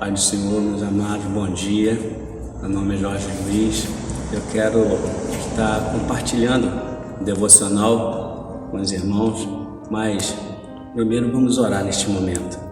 Pai do Senhor, meus amados, bom dia. Meu nome é Jorge Luiz. Eu quero estar compartilhando o devocional com os irmãos, mas primeiro vamos orar neste momento.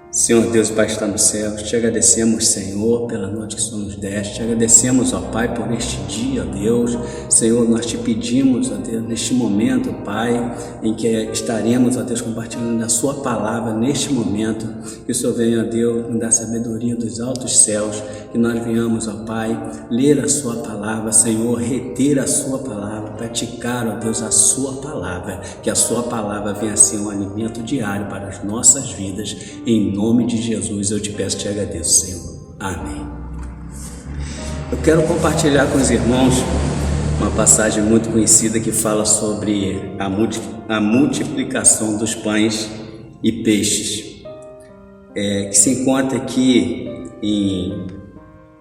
Senhor Deus, Pai está no céu, te agradecemos, Senhor, pela noite que o Senhor nos deste, te agradecemos, ó Pai, por este dia, ó Deus. Senhor, nós te pedimos, ó Deus, neste momento, Pai, em que estaremos, ó Deus, compartilhando a sua palavra, neste momento, que o Senhor venha, ó Deus, nos dar sabedoria dos altos céus, que nós venhamos, ó Pai, ler a sua palavra, Senhor, reter a sua palavra, praticar, ó Deus, a sua palavra, que a sua palavra venha ser um alimento diário para as nossas vidas, em nome de Jesus eu te peço e te agradeço, Senhor. Amém. Eu quero compartilhar com os irmãos uma passagem muito conhecida que fala sobre a multiplicação dos pães e peixes, que se encontra aqui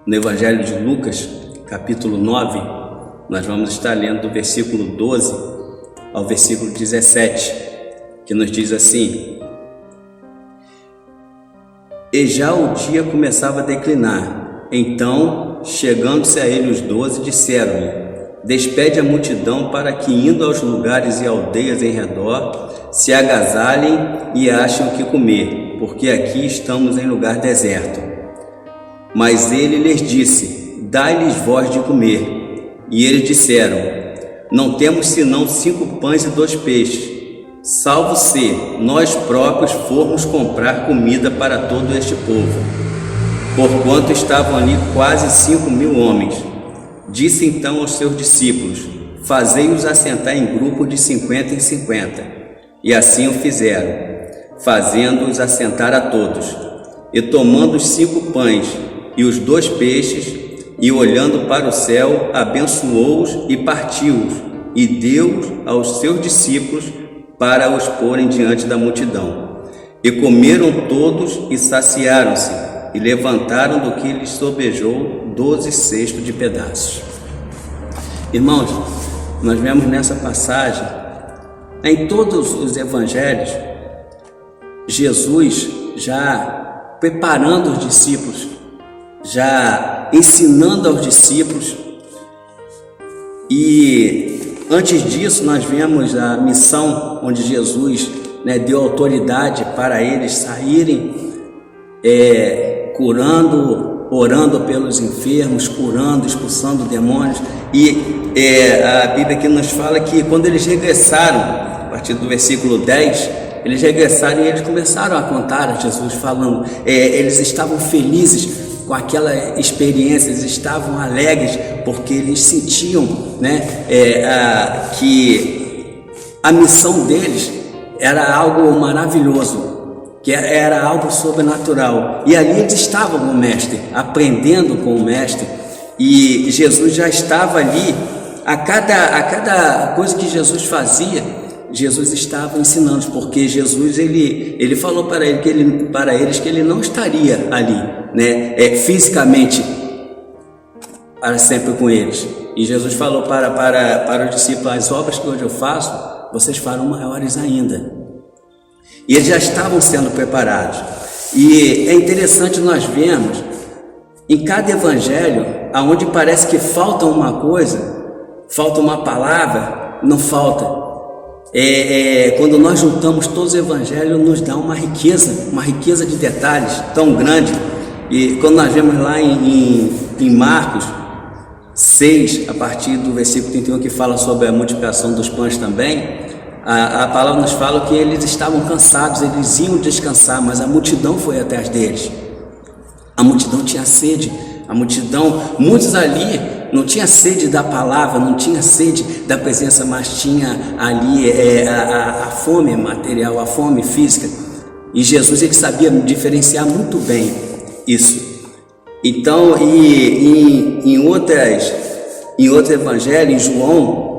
no Evangelho de Lucas, capítulo 9. Nós vamos estar lendo do versículo 12 ao versículo 17, que nos diz assim: E já o dia começava a declinar. Então, chegando-se a ele os 12, disseram-lhe: Despede a multidão para que, indo aos lugares e aldeias em redor, se agasalhem e achem o que comer, porque aqui estamos em lugar deserto. Mas ele lhes disse: Dai-lhes vós de comer. E eles disseram: Não temos senão 5 pães e 2 peixes. Salvo se nós próprios formos comprar comida para todo este povo, porquanto estavam ali quase 5.000 homens. Disse então aos seus discípulos: Fazei-os assentar em grupos de 50 em 50. E assim o fizeram, fazendo-os assentar a todos. E tomando os 5 pães e os 2 peixes, e olhando para o céu, abençoou-os e partiu-os, e deu-os aos seus discípulos para os porem diante da multidão. E comeram todos e saciaram-se, e levantaram do que lhes sobejou 12 cestos de pedaços. Irmãos, nós vemos nessa passagem, em todos os evangelhos, Jesus já preparando os discípulos, já ensinando aos discípulos. E antes disso, nós vemos a missão onde Jesus deu autoridade para eles saírem curando, orando pelos enfermos, curando, expulsando demônios. E a Bíblia aqui nos fala que quando eles regressaram, a partir do versículo 10, eles regressaram e eles começaram a contar a Jesus, falando, eles estavam felizes com aquela experiência, eles estavam alegres, porque eles sentiam que a missão deles era algo maravilhoso, que era algo sobrenatural. E ali eles estavam com o Mestre, aprendendo com o Mestre, e Jesus já estava ali. A cada coisa que Jesus fazia, Jesus estava ensinando, porque Jesus ele falou para eles que ele não estaria ali, fisicamente para sempre com eles. E Jesus falou para os discípulos: as obras que hoje eu faço, vocês farão maiores ainda. E eles já estavam sendo preparados. E é interessante nós vermos em cada evangelho, aonde parece que falta uma coisa, falta uma palavra, não falta. Quando nós juntamos todos os evangelhos, nos dá uma riqueza de detalhes tão grande. E quando nós vemos lá em Marcos 6, a partir do versículo 31, que fala sobre a multiplicação dos pães também, a palavra nos fala que eles estavam cansados, eles iam descansar, mas a multidão foi atrás deles. A multidão tinha sede, muitos ali não tinha sede da palavra, não tinha sede da presença, mas tinha ali a fome material, a fome física. E Jesus, ele sabia diferenciar muito bem isso. Então, em outro evangelho, em João,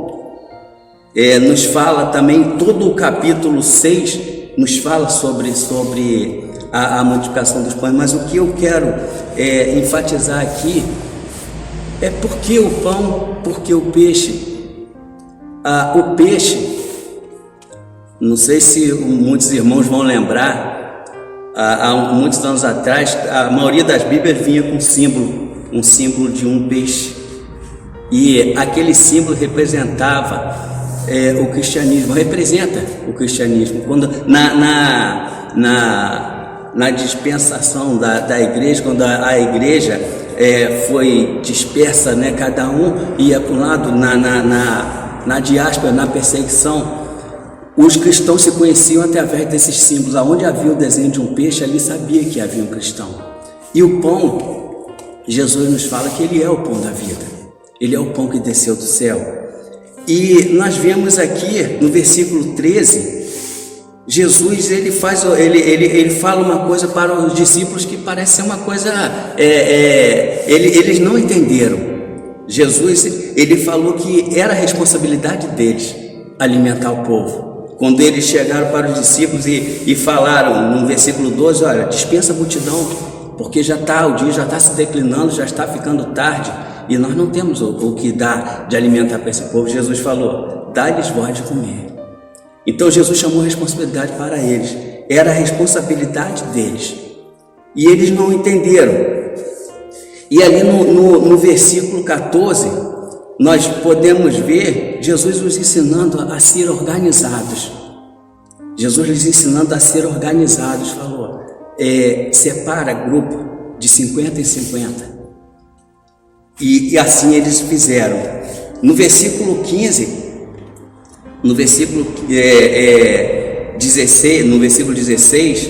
nos fala também, todo o capítulo 6 nos fala sobre a multiplicação dos pães. Mas o que eu quero enfatizar aqui é por que o pão, por que o peixe. O peixe, não sei se muitos irmãos vão lembrar, há muitos anos atrás, a maioria das Bíblias vinha com um símbolo de um peixe. E aquele símbolo representava o cristianismo, representa o cristianismo. Quando na dispensação da igreja, quando a igreja foi dispersa, né, cada um ia para um lado, na diáspora, na perseguição, os cristãos se conheciam através desses símbolos. Aonde havia o desenho de um peixe, ali sabia que havia um cristão. E o pão, Jesus nos fala que ele é o pão da vida, ele é o pão que desceu do céu. E nós vemos aqui no versículo 13, Jesus ele fala uma coisa para os discípulos que parece ser uma coisa, eles não entenderam. Jesus ele falou que era a responsabilidade deles alimentar o povo. Quando eles chegaram para os discípulos e falaram no versículo 12, olha, dispensa a multidão, porque o dia já está se declinando, já está ficando tarde, e nós não temos o que dar de alimentar para esse povo. Jesus falou, dá-lhes vós de comer. Então Jesus chamou a responsabilidade para eles, era a responsabilidade deles, e eles não entenderam. E ali no versículo 14, nós podemos ver Jesus nos ensinando a ser organizados. Jesus nos ensinando a ser organizados, falou, separa grupo de 50 em 50. E assim eles fizeram. No versículo 15, no versículo 16,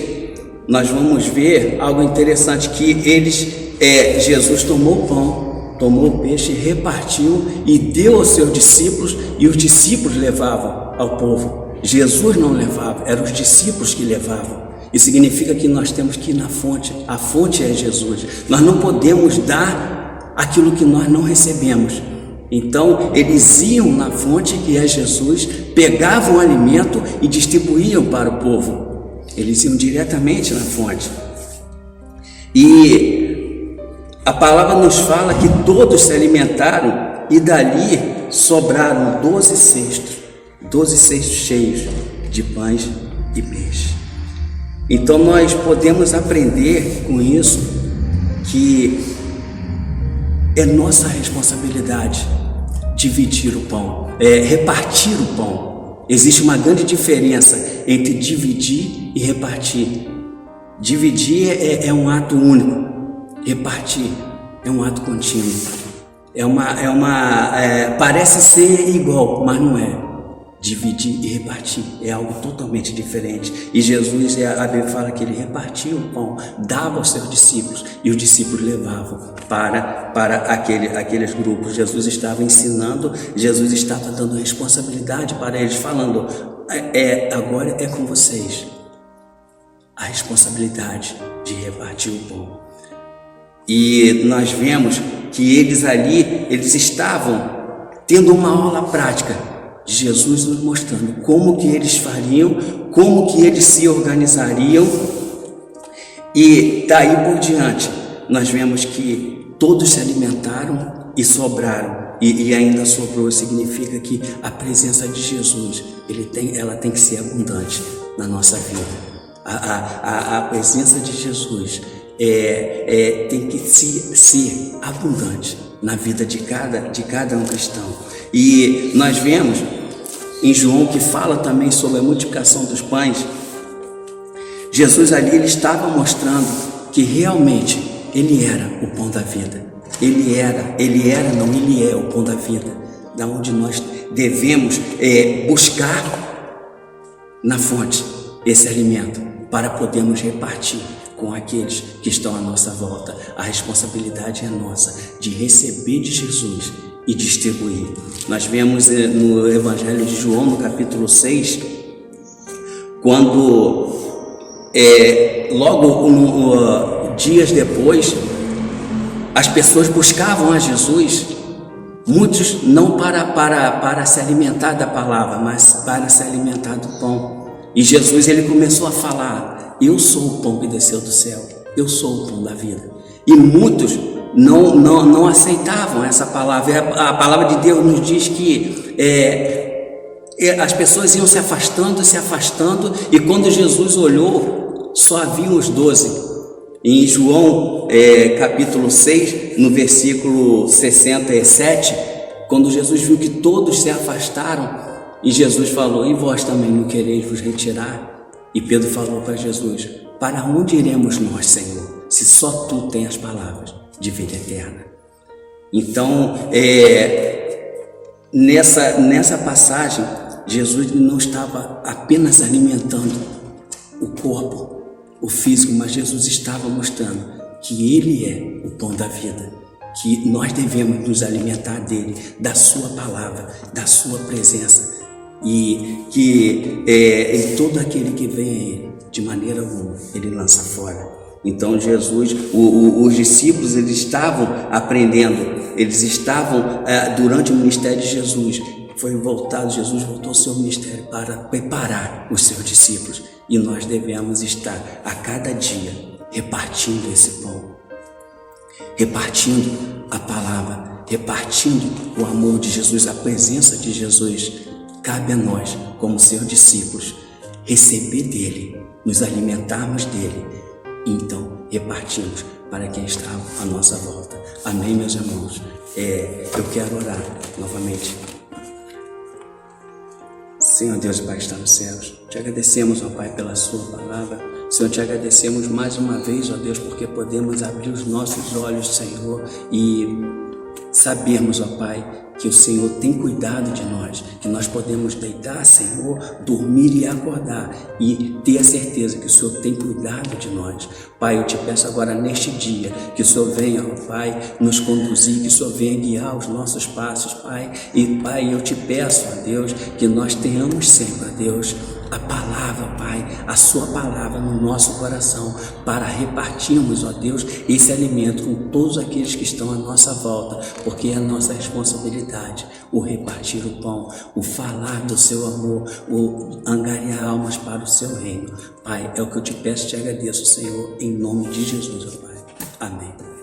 nós vamos ver algo interessante, que Jesus tomou o pão, tomou o peixe, repartiu e deu aos seus discípulos, e os discípulos levavam ao povo. Jesus não levava, eram os discípulos que levavam. Isso significa que nós temos que ir na fonte, a fonte é Jesus. Nós não podemos dar aquilo que nós não recebemos. Então eles iam na fonte, que é Jesus, pegavam o alimento e distribuíam para o povo. Eles iam diretamente na fonte. E a palavra nos fala que todos se alimentaram e dali sobraram 12 cestos cheios de pães e peixes. Então nós podemos aprender com isso que é nossa responsabilidade dividir o pão, repartir o pão. Existe uma grande diferença entre dividir e repartir. Dividir é um ato único. Repartir é um ato contínuo, parece ser igual, mas não é. Dividir e repartir é algo totalmente diferente. E Jesus, a Bíblia fala que ele repartia o pão, dava aos seus discípulos, e os discípulos levavam para aqueles grupos. Jesus estava ensinando, Jesus estava dando responsabilidade para eles, falando, agora é com vocês a responsabilidade de repartir o pão. E nós vemos que eles estavam tendo uma aula prática de Jesus, nos mostrando como que eles fariam, como que eles se organizariam. E daí por diante nós vemos que todos se alimentaram e sobraram, e ainda sobrou. Significa que a presença de Jesus ela tem que ser abundante na nossa vida. A presença de Jesus tem que ser abundante na vida de cada um cristão. E nós vemos em João, que fala também sobre a multiplicação dos pães, Jesus ali ele estava mostrando que realmente ele era o pão da vida. Ele é o pão da vida, da onde nós devemos buscar na fonte esse alimento para podermos repartir com aqueles que estão à nossa volta. A responsabilidade é nossa de receber de Jesus e distribuir. Nós vemos no Evangelho de João, no capítulo 6, quando dias depois, as pessoas buscavam a Jesus, muitos não para se alimentar da palavra, mas para se alimentar do pão. E Jesus ele começou a falar: eu sou o pão que desceu do céu, eu sou o pão da vida. E muitos não aceitavam essa palavra. A palavra de Deus nos diz que as pessoas iam se afastando, e quando Jesus olhou só haviam os 12. Em João capítulo 6, no versículo 67, quando Jesus viu que todos se afastaram, e Jesus falou: e vós também não quereis vos retirar? E Pedro falou para Jesus: para onde iremos nós, Senhor, se só tu tens as palavras de vida eterna? Então, nessa passagem, Jesus não estava apenas alimentando o corpo, o físico, mas Jesus estava mostrando que Ele é o pão da vida, que nós devemos nos alimentar dele, da sua palavra, da sua presença, e que todo aquele que vem a Ele, de maneira alguma, Ele lança fora. Então Jesus, os discípulos, eles estavam aprendendo, eles estavam, durante o ministério de Jesus, Jesus voltou ao seu ministério para preparar os seus discípulos, e nós devemos estar a cada dia repartindo esse pão, repartindo a palavra, repartindo o amor de Jesus, a presença de Jesus. Cabe a nós, como seus discípulos, receber dele, nos alimentarmos dele, e então repartimos para quem está à nossa volta. Amém, meus irmãos? Eu quero orar novamente. Senhor Deus, Pai, está nos céus, te agradecemos, ó Pai, pela sua palavra. Senhor, te agradecemos mais uma vez, ó Deus, porque podemos abrir os nossos olhos, Senhor, e sabermos, ó Pai, que o Senhor tem cuidado de nós, que nós podemos deitar, Senhor, dormir e acordar e ter a certeza que o Senhor tem cuidado de nós. Pai, eu te peço agora neste dia que o Senhor venha, ó Pai, nos conduzir, que o Senhor venha guiar os nossos passos, Pai. E Pai, eu te peço, ó Deus, que nós tenhamos sempre, ó Deus, a palavra, Pai, a sua palavra no nosso coração, para repartirmos, ó Deus, esse alimento com todos aqueles que estão à nossa volta, porque é a nossa responsabilidade, o repartir o pão, o falar do seu amor, o angariar almas para o seu reino. Pai, é o que eu te peço e te agradeço, Senhor, em nome de Jesus, ó Pai. Amém.